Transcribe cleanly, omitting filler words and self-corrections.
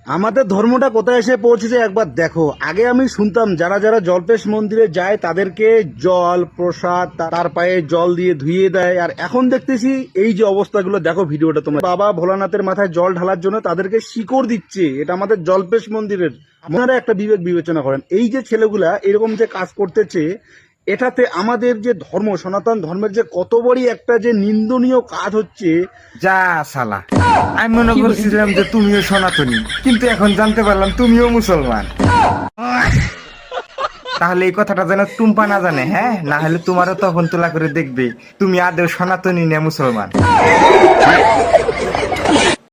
আমাদের ধর্মটা কোথায় এসে পৌঁছেছে একবার দেখো। আগে আমি শুনতাম যারা যারা জল্পেশ মন্দিরে যায় তাদেরকে জল প্রসাদ তার পায়ে জল দিয়ে ধুইয়ে দেয়, আর এখন দেখতেছি এই যে অবস্থাগুলো দেখো ভিডিওটা তোমরা, বাবা ভোলানাথের মাথায় জল ঢালার জন্য তাদেরকে শিকড় দিচ্ছে। এটা আমাদের জল্পেশ মন্দিরের। আপনারা একটা বিবেক বিবেচনা করেন, এই যে ছেলেগুলা এরকম যে কাজ করতেছে, এটাতে আমাদের যে ধর্ম সনাতন ধর্মের যে কত বড় একটা যে নিন্দনীয় কাজ হচ্ছে। যা শালা, আমি মনে করছিলাম যে তুমিও সনাতনী, কিন্তু এখন জানতে পারলাম তুমিও মুসলমান। তাহলে এই কথাটা যেন টুম্পা না জানে, হ্যাঁ, না হলে তোমারও তখন তোলা করে দেখবে তুমি আদৌ সনাতনী না মুসলমান।